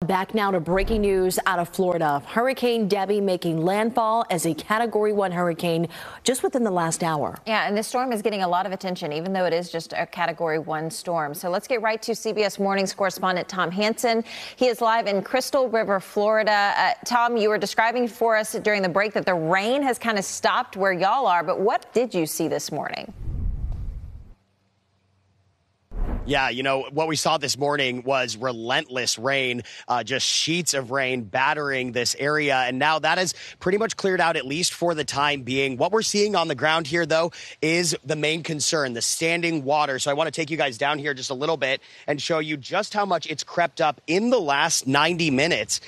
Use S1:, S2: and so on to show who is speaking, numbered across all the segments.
S1: Back now to breaking news out of Florida. Hurricane Debby making landfall as a Category 1 hurricane just within the last hour.
S2: Yeah, and this storm is getting a lot of attention, even though it is just a Category 1 storm. So let's get right to CBS Mornings correspondent Tom Hansen. He is live in Crystal River, Florida. Tom, you were describing for us during the break that the rain has kind of stopped where y'all are, but what did you see this morning?
S3: Yeah, you know, what we saw this morning was relentless rain, just sheets of rain battering this area. And now that has pretty much cleared out, at least for the time being. What we're seeing on the ground here, though, is the main concern, the standing water. So I want to take you guys down here just a little bit and show you just how much it's crept up in the last 90 minutes.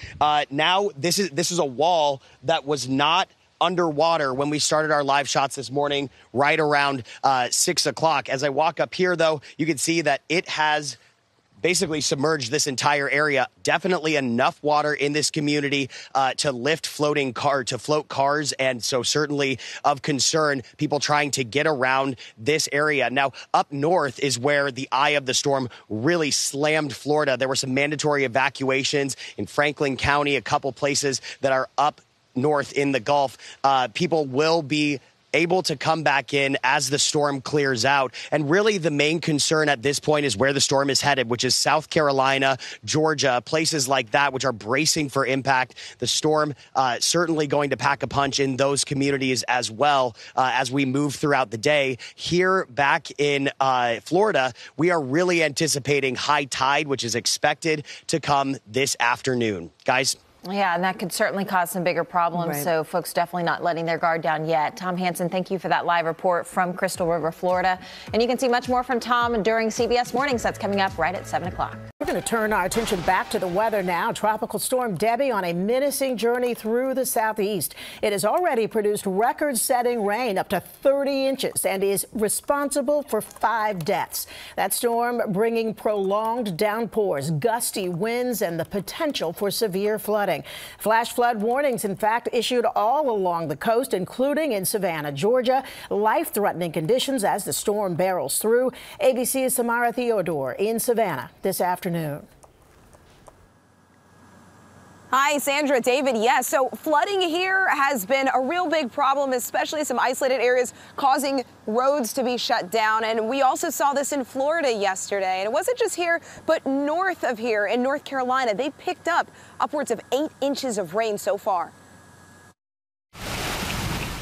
S3: Now, this is a wall that was not underwater when we started our live shots this morning, right around 6 o'clock. As I walk up here, though, you can see that it has basically submerged this entire area. Definitely enough water in this community to float cars. And so certainly of concern, people trying to get around this area. Now, up north is where the eye of the storm really slammed Florida. There were some mandatory evacuations in Franklin County, a couple places that are up north in the Gulf. People will be able to come back in as the storm clears out. And really the main concern at this point is where the storm is headed, which is South Carolina, Georgia, places like that, which are bracing for impact. The storm certainly going to pack a punch in those communities as well as we move throughout the day. Here back in Florida, we are really anticipating high tide, which is expected to come this afternoon. Guys?
S2: Yeah, and that could certainly cause some bigger problems.
S1: Right.
S2: So folks definitely not letting their guard down yet. Tom Hansen, thank you for that live report from Crystal River, Florida. And you can see much more from Tom during CBS Mornings. That's coming up right at 7 o'clock.
S4: We're going to turn our attention back to the weather now. Tropical Storm Debby on a menacing journey through the southeast. It has already produced record-setting rain up to 30 inches and is responsible for 5 deaths. That storm bringing prolonged downpours, gusty winds, and the potential for severe flooding. Flash flood warnings, in fact, issued all along the coast, including in Savannah, Georgia. Life-threatening conditions as the storm barrels through. ABC's Samara Theodore in Savannah this afternoon.
S5: Hi, Sandra, David. Yes, so flooding here has been a real big problem, especially some isolated areas causing roads to be shut down. And we also saw this in Florida yesterday. And it wasn't just here, but north of here in North Carolina, they picked up upwards of 8 inches of rain so far.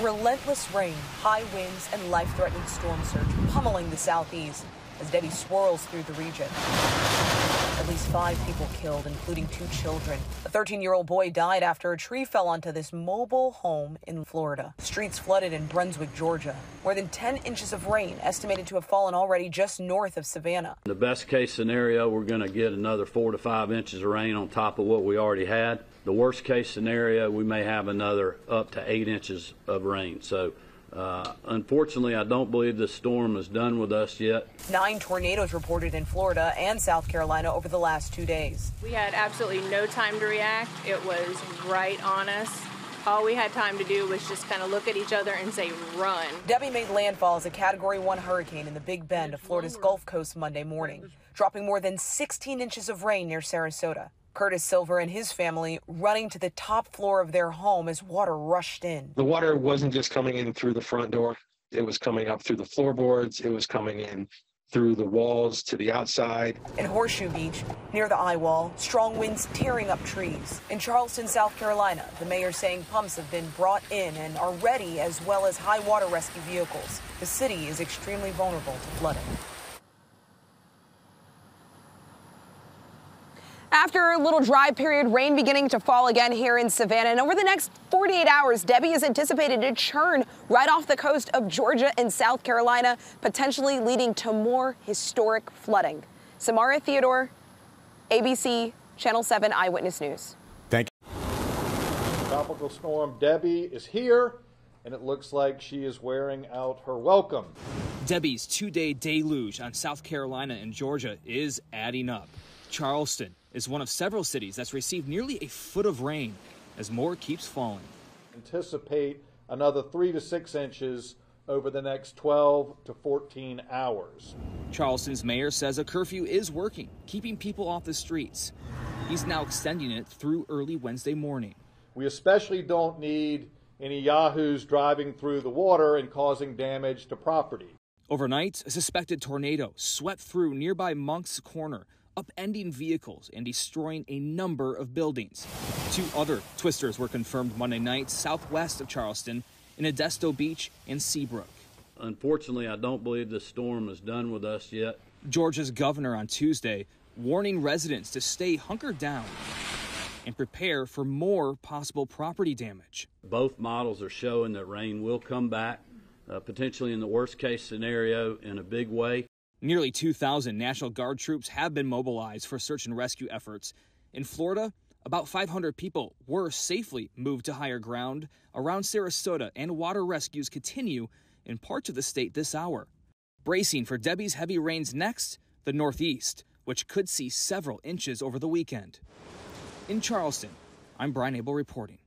S6: Relentless rain, high winds, and life-threatening storm surge pummeling the southeast as Debby swirls through the region. At least 5 people killed, including 2 children. A 13-year-old boy died after a tree fell onto this mobile home in Florida. Streets flooded in Brunswick, Georgia. More than 10 inches of rain estimated to have fallen already just north of Savannah.
S7: In the best case scenario, we're going to get another 4 to 5 inches of rain on top of what we already had. The worst case scenario, we may have another up to 8 inches of rain. So unfortunately, I don't believe the storm is done with us yet. 9 tornadoes reported in Florida and South Carolina over the last 2 days.
S8: We had absolutely no time to react. It was right on us. All we had time to do was just kind of look at each other and say, run.
S6: Debby made landfall as a Category 1 hurricane in the Big Bend of Florida's Gulf Coast Monday morning, dropping more than 16 inches of rain near Sarasota. Curtis Silver and his family running to the top floor of their home as water rushed in.
S9: The water wasn't just coming in through the front door. It was coming up through the floorboards. It was coming in through the walls to the outside.
S6: In Horseshoe Beach, near the eye wall, strong winds tearing up trees. In Charleston, South Carolina, the mayor saying pumps have been brought in and are ready, as well as high water rescue vehicles. The city is extremely vulnerable to flooding.
S5: After a little dry period, rain beginning to fall again here in Savannah. And over the next 48 hours, Debby is anticipated to churn right off the coast of Georgia and South Carolina, potentially leading to more historic flooding. Samara Theodore, ABC, Channel 7 Eyewitness News.
S10: Thank you. Tropical Storm Debby is here, and it looks like she is wearing out her welcome.
S11: Debby's 2-day deluge on South Carolina and Georgia is adding up. Charleston is one of several cities that's received nearly a foot of rain as more keeps falling.
S10: Anticipate another 3 to 6 inches over the next 12 to 14 hours.
S11: Charleston's mayor says a curfew is working, keeping people off the streets. He's now extending it through early Wednesday morning.
S10: We especially don't need any yahoos driving through the water and causing damage to property.
S11: Overnight, a suspected tornado swept through nearby Monk's Corner, upending vehicles and destroying a number of buildings. 2 other twisters were confirmed Monday night southwest of Charleston in Modesto Beach and Seabrook.
S7: Unfortunately, I don't believe the storm is done with us yet.
S11: Georgia's governor on Tuesday warning residents to stay hunkered down and prepare for more possible property damage.
S7: Both models are showing that rain will come back, potentially in the worst case scenario in a big way.
S11: Nearly 2,000 National Guard troops have been mobilized for search and rescue efforts. In Florida, about 500 people were safely moved to higher ground around Sarasota, and water rescues continue in parts of the state this hour. Bracing for Debbie's heavy rains next, the Northeast, which could see several inches over the weekend. In Charleston, I'm Brian Abel reporting.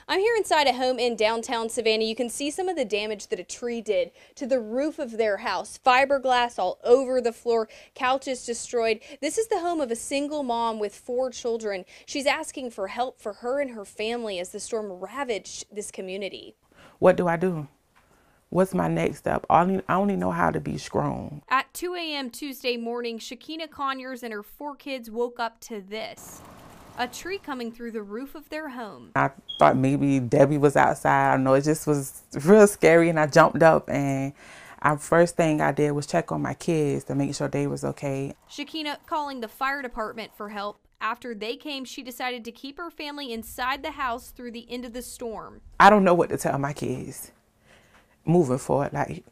S12: I'm here inside a home in downtown Savannah. You can see some of the damage that a tree did to the roof of their house. Fiberglass all over the floor, couches destroyed. This is the home of a single mom with 4 children. She's asking for help for her and her family as the storm ravaged this community.
S13: What do I do? What's my next step? I only know how to be strong.
S12: At 2 a.m. Tuesday morning, Shakina Conyers and her 4 kids woke up to this. A tree coming through the roof of their home.
S13: I thought maybe Debbie was outside. I know it just was real scary, and I jumped up, and first thing I did was check on my kids to make sure they was okay.
S12: Shakina calling the fire department for help. After they came, she decided to keep her family inside the house through the end of the storm.
S13: I don't know what to tell my kids moving forward. Like,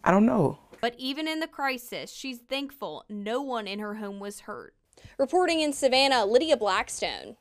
S13: I don't know.
S12: But even in the crisis, she's thankful no one in her home was hurt. Reporting in Savannah, Lydia Blackstone.